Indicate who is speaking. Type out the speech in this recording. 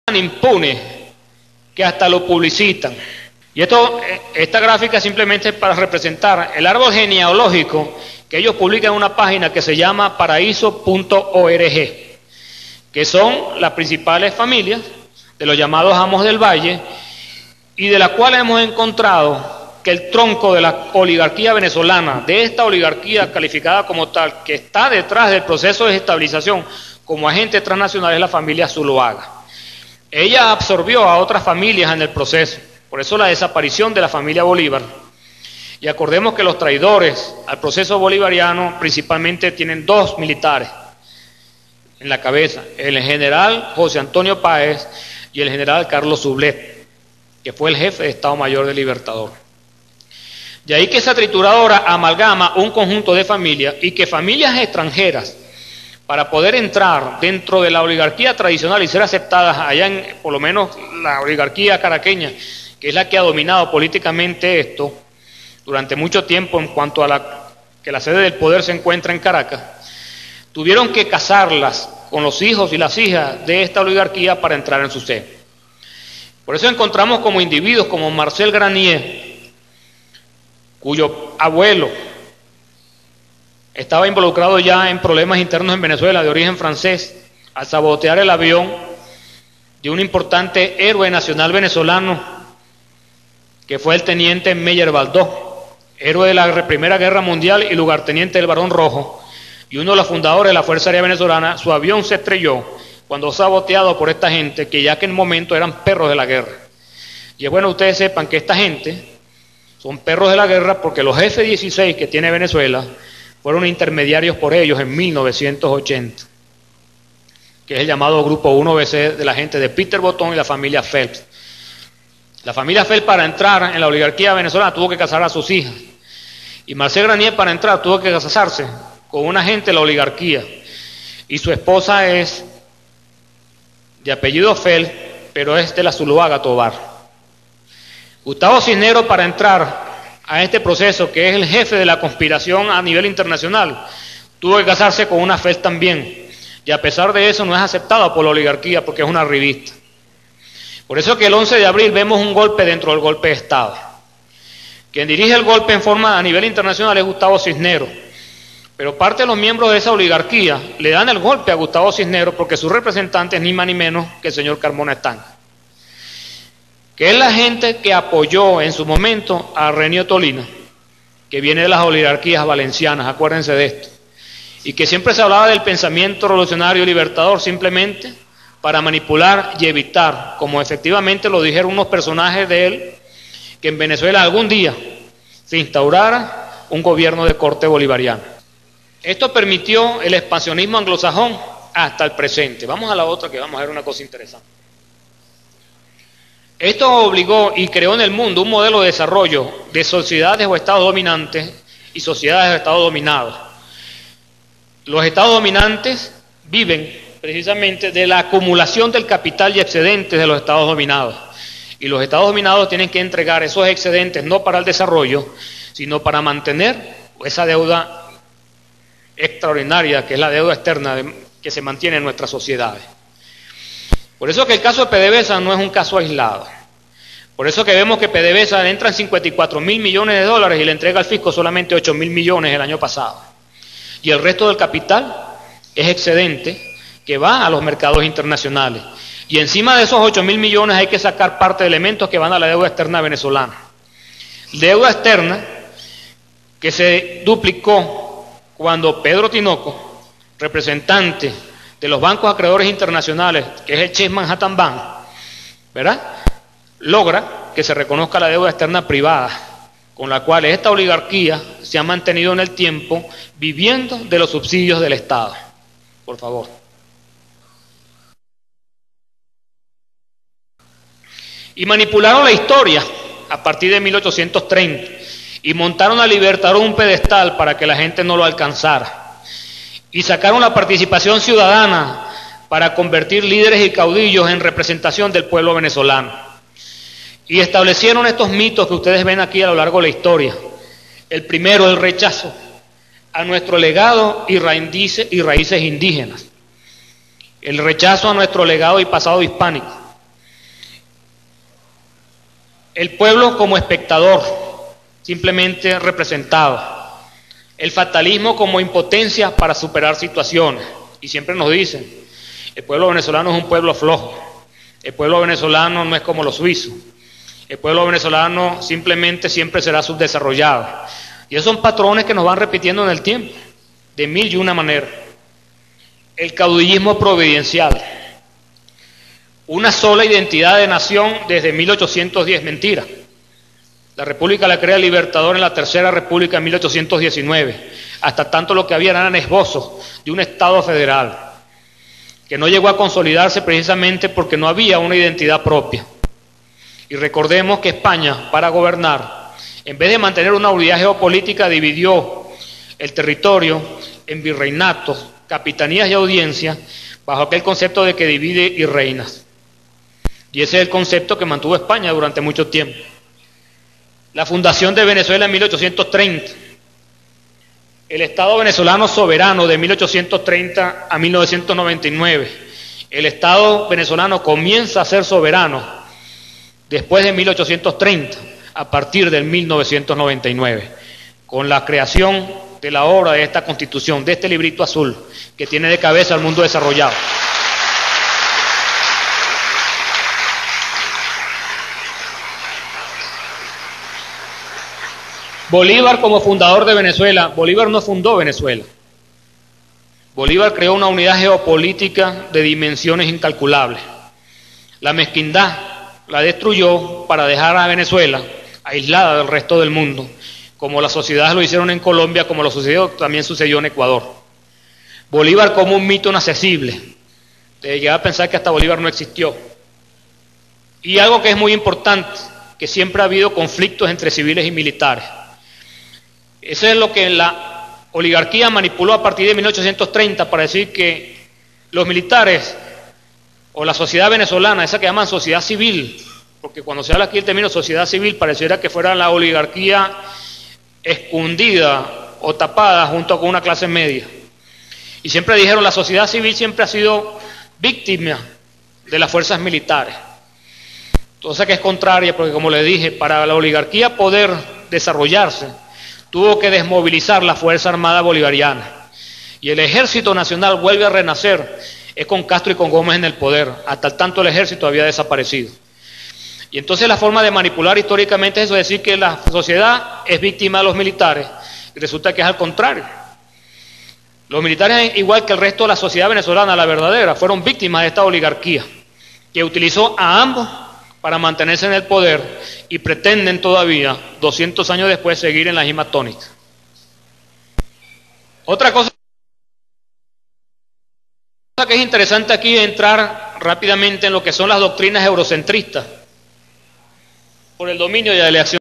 Speaker 1: tan impune que hasta lo publicitan. Y esta gráfica simplemente es para representar el árbol genealógico que ellos publican en una página que se llama paraíso.org, que son las principales familias de los llamados amos del valle, y de las cuales hemos encontrado que el tronco de la oligarquía venezolana, de esta oligarquía calificada como tal, que está detrás del proceso de estabilización como agente transnacional, es la familia Zuloaga. Ella absorbió a otras familias en el proceso, por eso la desaparición de la familia Bolívar. Y acordemos que los traidores al proceso bolivariano principalmente tienen dos militares en la cabeza, el general José Antonio Páez y el general Carlos Sublet, que fue el jefe de Estado Mayor del Libertador. De ahí que esa trituradora amalgama un conjunto de familias y que familias extranjeras, para poder entrar dentro de la oligarquía tradicional y ser aceptadas allá en, por lo menos, la oligarquía caraqueña, que es la que ha dominado políticamente esto durante mucho tiempo en cuanto a que la sede del poder se encuentra en Caracas, tuvieron que casarlas con los hijos y las hijas de esta oligarquía para entrar en su seno. Por eso encontramos como individuos como Marcel Granier, cuyo abuelo estaba involucrado ya en problemas internos en Venezuela de origen francés, al sabotear el avión de un importante héroe nacional venezolano, que fue el teniente Meyer Baldó, héroe de la Primera Guerra Mundial y lugarteniente del Barón Rojo, y uno de los fundadores de la Fuerza Aérea Venezolana. Su avión se estrelló cuando saboteado por esta gente, que ya que en el momento eran perros de la guerra. Y es bueno que ustedes sepan que esta gente son perros de la guerra porque los F-16 que tiene Venezuela fueron intermediarios por ellos en 1980, que es el llamado Grupo 1BC de la gente de Peter Botón y la familia Phelps. La familia Phelps, para entrar en la oligarquía venezolana, tuvo que casar a sus hijas, y Marcel Granier, para entrar, tuvo que casarse con una gente de la oligarquía, y su esposa es de apellido Phelps, pero es de la Zuloaga Tobar. Gustavo Cisneros, para entrar a este proceso, que es el jefe de la conspiración a nivel internacional, tuvo que casarse con una Phelps también, y a pesar de eso no es aceptado por la oligarquía porque es una revista. Por eso que el 11 de abril vemos un golpe dentro del golpe de Estado. Quien dirige el golpe en forma a nivel internacional es Gustavo Cisneros, pero parte de los miembros de esa oligarquía le dan el golpe a Gustavo Cisneros porque su representante es ni más ni menos que el señor Carmona Estanga, que es la gente que apoyó en su momento a Renio Tolina, que viene de las oligarquías valencianas, acuérdense de esto, y que siempre se hablaba del pensamiento revolucionario y libertador simplemente para manipular y evitar, como efectivamente lo dijeron unos personajes de él, que en Venezuela algún día se instaurara un gobierno de corte bolivariano. Esto permitió el expansionismo anglosajón hasta el presente. Vamos a la otra, que vamos a ver una cosa interesante. Esto obligó y creó en el mundo un modelo de desarrollo de sociedades o estados dominantes y sociedades o estados dominados. Los estados dominantes viven precisamente de la acumulación del capital y excedentes de los estados dominados. Y los estados dominados tienen que entregar esos excedentes no para el desarrollo, sino para mantener esa deuda extraordinaria, que es la deuda externa que se mantiene en nuestras sociedades. Por eso que el caso de PDVSA no es un caso aislado. Por eso que vemos que PDVSA le entran 54.000 millones de dólares y le entrega al fisco solamente 8.000 millones el año pasado. Y el resto del capital es excedente que va a los mercados internacionales. Y encima de esos 8.000 millones hay que sacar parte de elementos que van a la deuda externa venezolana. Deuda externa que se duplicó cuando Pedro Tinoco, representante de los bancos acreedores internacionales, que es el Chase Manhattan Bank, ¿verdad?, logra que se reconozca la deuda externa privada, con la cual esta oligarquía se ha mantenido en el tiempo viviendo de los subsidios del Estado. Por favor. Y manipularon la historia a partir de 1830 y montaron al Libertador un pedestal para que la gente no lo alcanzara. Y sacaron la participación ciudadana para convertir líderes y caudillos en representación del pueblo venezolano. Y establecieron estos mitos que ustedes ven aquí a lo largo de la historia. El primero, el rechazo a nuestro legado y raíces indígenas. El rechazo a nuestro legado y pasado hispánico. el pueblo como espectador, simplemente representado, el fatalismo como impotencia para superar situaciones, y siempre nos dicen, el pueblo venezolano es un pueblo flojo, el pueblo venezolano no es como los suizos, el pueblo venezolano simplemente siempre será subdesarrollado, y esos son patrones que nos van repitiendo en el tiempo, de mil y una maneras. El caudillismo providencial, una sola identidad de nación desde 1810, mentira. La República la crea el Libertador en la Tercera República en 1819, hasta tanto lo que había eran esbozos de un Estado federal, que no llegó a consolidarse precisamente porque no había una identidad propia. Y recordemos que España, para gobernar, en vez de mantener una unidad geopolítica, dividió el territorio en virreinatos, capitanías y audiencias, bajo aquel concepto de que divide y reinas. Y ese es el concepto que mantuvo España durante mucho tiempo. La fundación de Venezuela en 1830, el Estado venezolano soberano de 1830 a 1999. El Estado venezolano comienza a ser soberano después de 1830, a partir del 1999, con la creación de la obra de esta Constitución, de este librito azul, que tiene de cabeza al mundo desarrollado. Bolívar como fundador de Venezuela, Bolívar no fundó Venezuela. Bolívar creó una unidad geopolítica de dimensiones incalculables. La mezquindad la destruyó para dejar a Venezuela aislada del resto del mundo, como las sociedades lo hicieron en Colombia, como también sucedió en Ecuador. Bolívar como un mito inaccesible. Te llega a pensar que hasta Bolívar no existió. Y algo que es muy importante, que siempre ha habido conflictos entre civiles y militares. Eso es lo que la oligarquía manipuló a partir de 1830 para decir que los militares o la sociedad venezolana, esa que llaman sociedad civil, porque cuando se habla aquí el término sociedad civil pareciera que fuera la oligarquía escondida o tapada junto con una clase media. Y siempre dijeron, la sociedad civil siempre ha sido víctima de las fuerzas militares. Cosa que es contraria, porque como les dije, para la oligarquía poder desarrollarse, tuvo que desmovilizar la Fuerza Armada Bolivariana. Y el Ejército Nacional vuelve a renacer, es con Castro y con Gómez en el poder, hasta tanto el ejército había desaparecido. Y entonces la forma de manipular históricamente es eso, decir que la sociedad es víctima de los militares, y resulta que es al contrario. Los militares, igual que el resto de la sociedad venezolana, la verdadera, fueron víctimas de esta oligarquía, que utilizó a ambos para mantenerse en el poder y pretenden todavía, 200 años después, seguir en la misma tónica. Otra cosa que es interesante aquí es entrar rápidamente en lo que son las doctrinas eurocentristas por el dominio y la elección